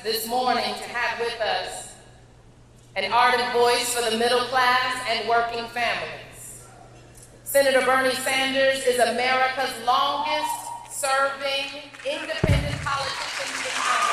this morning to have with us an ardent voice for the middle class and working families. Senator Bernie Sanders is America's longest-serving independent politician in Congress.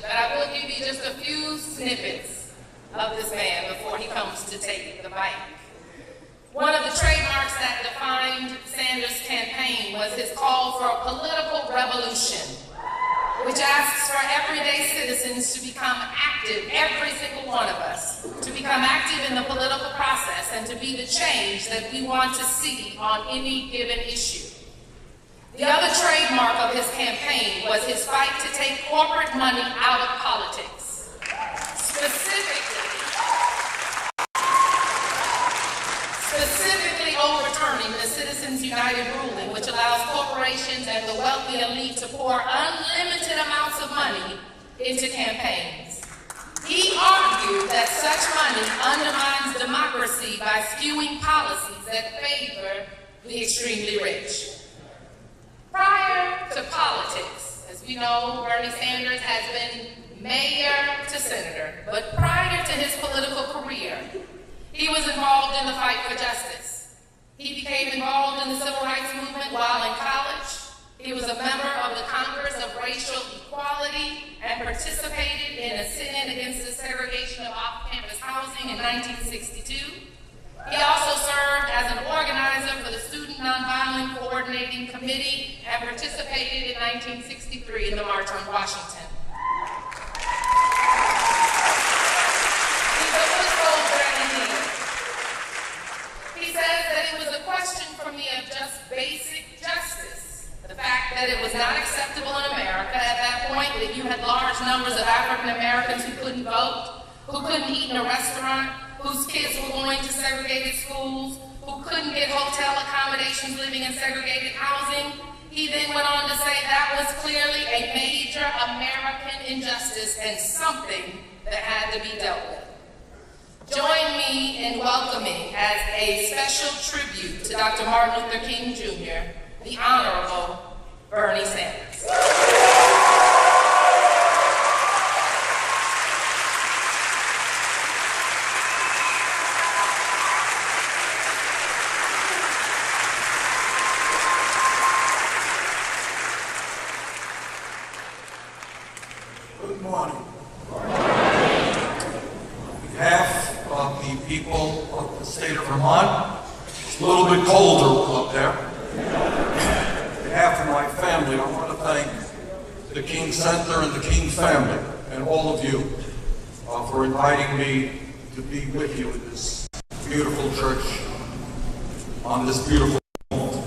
But I will give you just a few snippets of this man before he comes to take the mic. One of the trademarks that defined Sanders' campaign was his call for a political revolution, which asks for everyday citizens to become active, every single one of us, to become active in the political process and to be the change that we want to see on any given issue. The other trademark of his campaign was his fight to take corporate money out of politics, specifically overturning the Citizens United ruling, which allows corporations and the wealthy elite to pour unlimited amounts of money into campaigns. He argued that such money undermines democracy by skewing policies that favor the extremely rich. Prior to politics, as we know, Bernie Sanders has been mayor to senator, but prior to his political career, he was involved in the fight for justice. He became involved in the civil rights movement while in college. He was a member of the Congress of Racial Equality and participated in a sit-in against the segregation of off-campus housing in 1962. He also served as an organizer for the Student Nonviolent Coordinating Committee and participated in 1963 in the March on Washington. He's a footholder indeed. He says that it was a question for me of just basic justice. The fact that it was not acceptable in America at that point that you had large numbers of African Americans who couldn't vote, who couldn't eat in a restaurant, whose kids were going to segregated schools, who couldn't get hotel accommodations living in segregated housing. He then went on to say that was clearly a major American injustice and something that had to be dealt with. Join me in welcoming, as a special tribute to Dr. Martin Luther King Jr., the Honorable Bernie Sanders. Good morning. On behalf of the people of the state of Vermont, it's a little bit colder up there. On behalf of my family, I want to thank the King Center and the King family and all of you for inviting me to be with you in this beautiful church on this beautiful moment.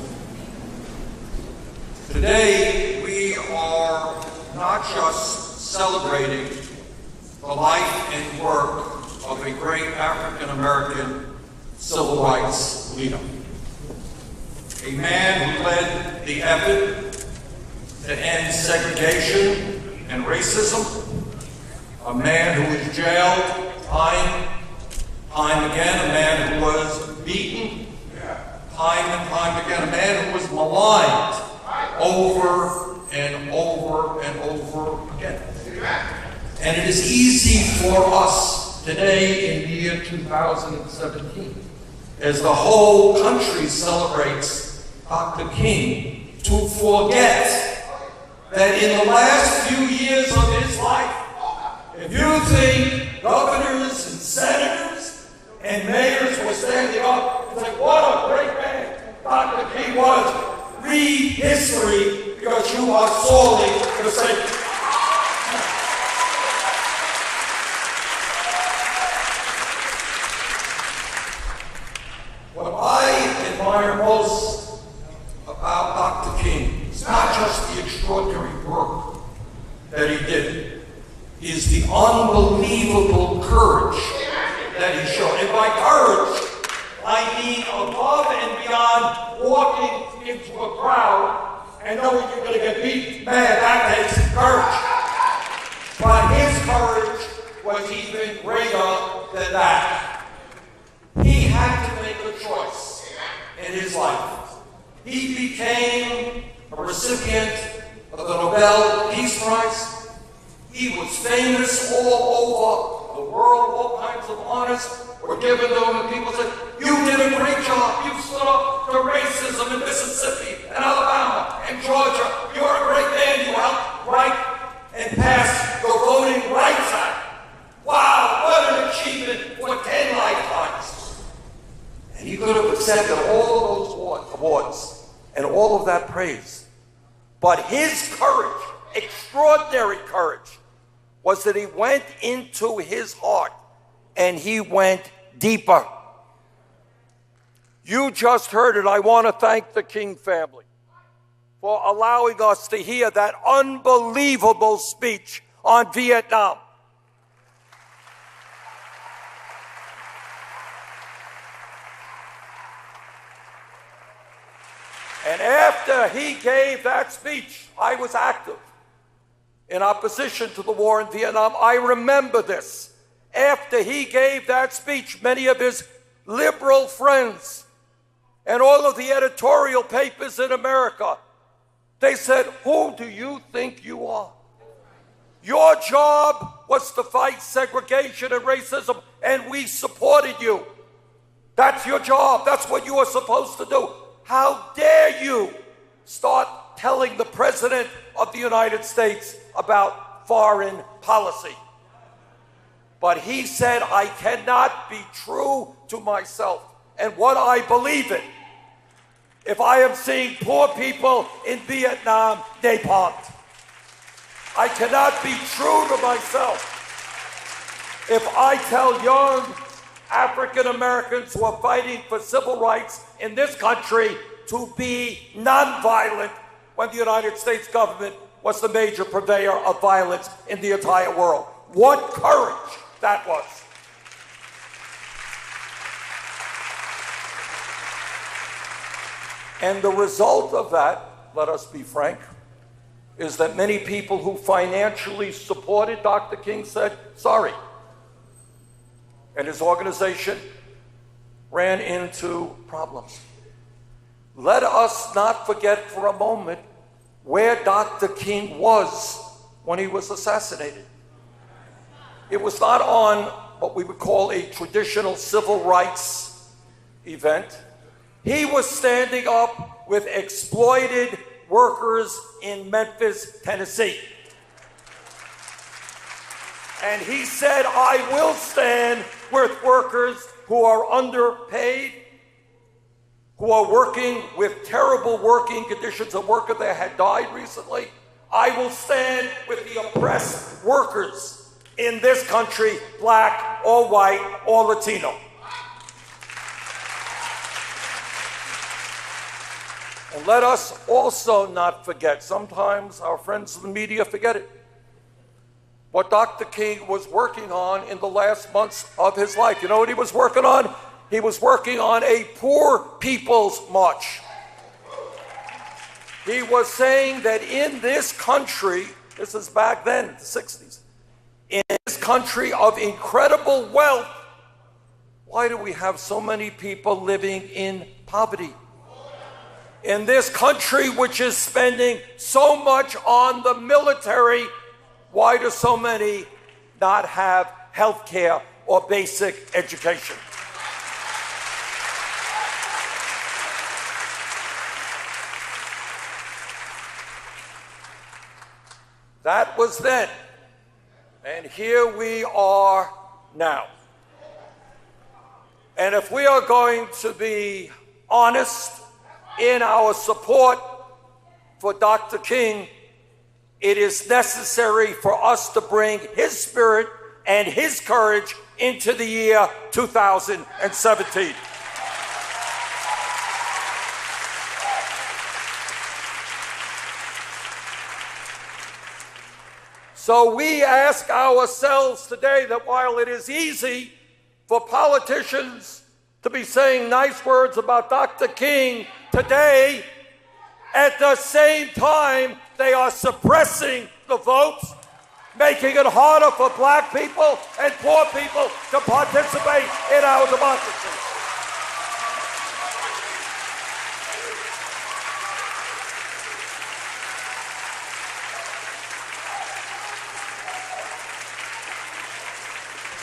Today, we are not just celebrating the life and work of a great African-American civil rights leader. A man who led the effort to end segregation and racism. A man who was jailed time again. A man who was beaten time and time again. A man who was maligned over and over and over again. And it is easy for us today in the year 2017, as the whole country celebrates Dr. King, to forget that in the last few years of his life, if you think governors and senators and mayors were standing up and saying, what a great man Dr. King was, read history because you are sorely forsaken. What I admire most about Dr. King is not just the extraordinary work that he did is the unbelievable courage that he showed. And by courage, I mean above and beyond walking into a crowd and knowing you're going to get beat. Man, that takes courage. But his courage was even greater than that. He had to make a choice in his life. He became a recipient of the Nobel Peace Prize. He was famous all over the world. All kinds of honors were given to him, and people said, "You did a great job. You stood up to racism in Mississippi and Alabama and Georgia. You're a great man. You helped write and pass the Voting Rights Act. Wow, what an achievement for 10 lifetimes." And he could have accepted all of those awards and all of that praise. But his courage, extraordinary courage, was that he went into his heart and he went deeper. You just heard it. I want to thank the King family for allowing us to hear that unbelievable speech on Vietnam. And after he gave that speech, I was active in opposition to the war in Vietnam. I remember this. After he gave that speech, many of his liberal friends and all of the editorial papers in America, they said, "Who do you think you are? Your job was to fight segregation and racism, and we supported you. That's your job. That's what you are supposed to do. How dare you start telling the President of the United States about foreign policy?" But he said, "I cannot be true to myself and what I believe in if I am seeing poor people in Vietnam napalmed. I cannot be true to myself if I tell young African Americans who are fighting for civil rights in this country to be nonviolent when the United States government was the major purveyor of violence in the entire world." What courage that was. And the result of that, let us be frank, is that many people who financially supported Dr. King said, "Sorry." And his organization ran into problems. Let us not forget for a moment where Dr. King was when he was assassinated. It was not on what we would call a traditional civil rights event. He was standing up with exploited workers in Memphis, Tennessee. And he said, "I will stand with workers who are underpaid, who are working with terrible working conditions." A worker that had died recently. "I will stand with the oppressed workers in this country, black or white or Latino." And let us also not forget, sometimes our friends in the media forget it, what Dr. King was working on in the last months of his life. You know what he was working on? He was working on a poor people's march. He was saying that in this country, this is back then, the 60s, in this country of incredible wealth, why do we have so many people living in poverty? In this country which is spending so much on the military, why do so many not have health care or basic education? That was then, and here we are now. And if we are going to be honest in our support for Dr. King, it is necessary for us to bring his spirit and his courage into the year 2017. So we ask ourselves today that while it is easy for politicians to be saying nice words about Dr. King today, at the same time, they are suppressing the votes, making it harder for black people and poor people to participate in our democracy.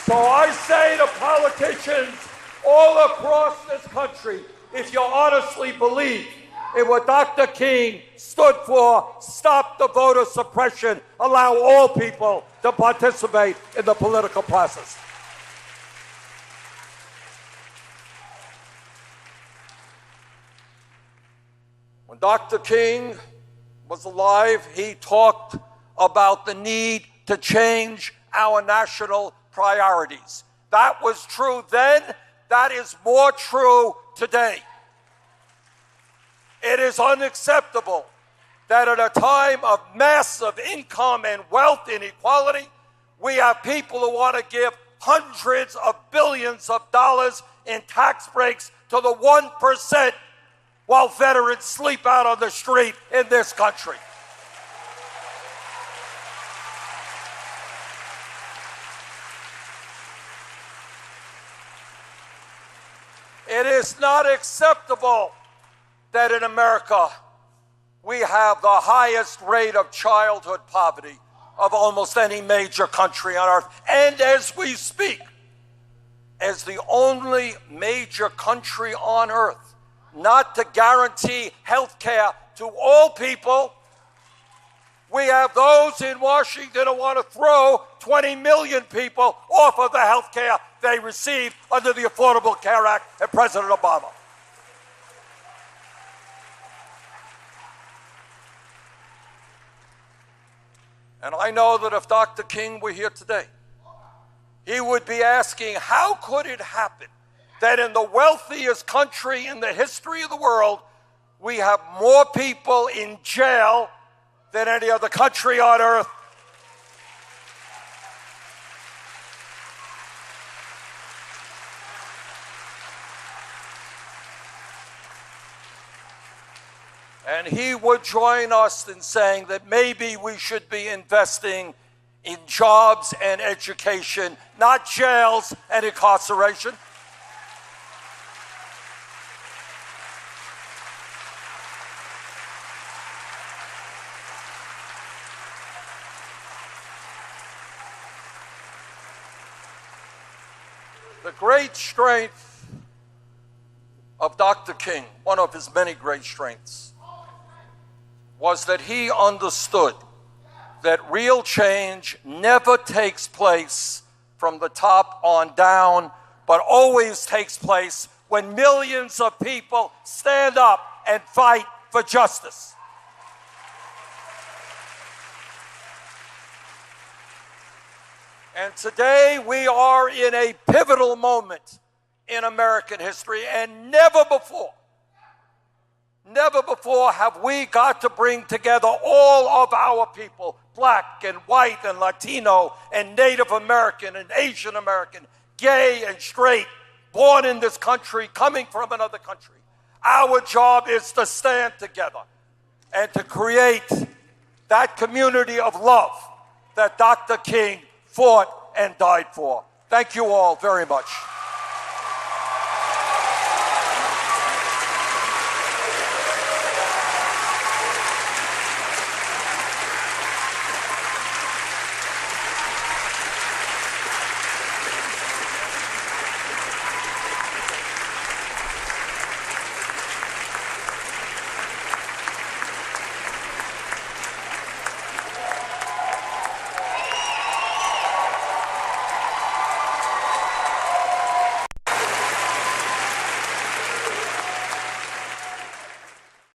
So I say to politicians all across this country, if you honestly believe in what Dr. King stood for, stop the voter suppression, allow all people to participate in the political process. When Dr. King was alive, he talked about the need to change our national priorities. That was true then, that is more true today. It is unacceptable that at a time of massive income and wealth inequality, we have people who want to give hundreds of billions of dollars in tax breaks to the 1% while veterans sleep out on the street in this country. It is not acceptable that in America we have the highest rate of childhood poverty of almost any major country on earth. And as we speak, as the only major country on earth not to guarantee health care to all people, we have those in Washington who want to throw 20 million people off of the health care they received under the Affordable Care Act and President Obama. And I know that if Dr. King were here today, he would be asking, how could it happen that in the wealthiest country in the history of the world, we have more people in jail than any other country on earth? And he would join us in saying that maybe we should be investing in jobs and education, not jails and incarceration. The great strength of Dr. King, one of his many great strengths, was that he understood that real change never takes place from the top on down, but always takes place when millions of people stand up and fight for justice. And today we are in a pivotal moment in American history, and never before have we got to bring together all of our people, black and white and Latino and Native American and Asian American, gay and straight, born in this country, coming from another country. Our job is to stand together and to create that community of love that Dr. King fought and died for. Thank you all very much.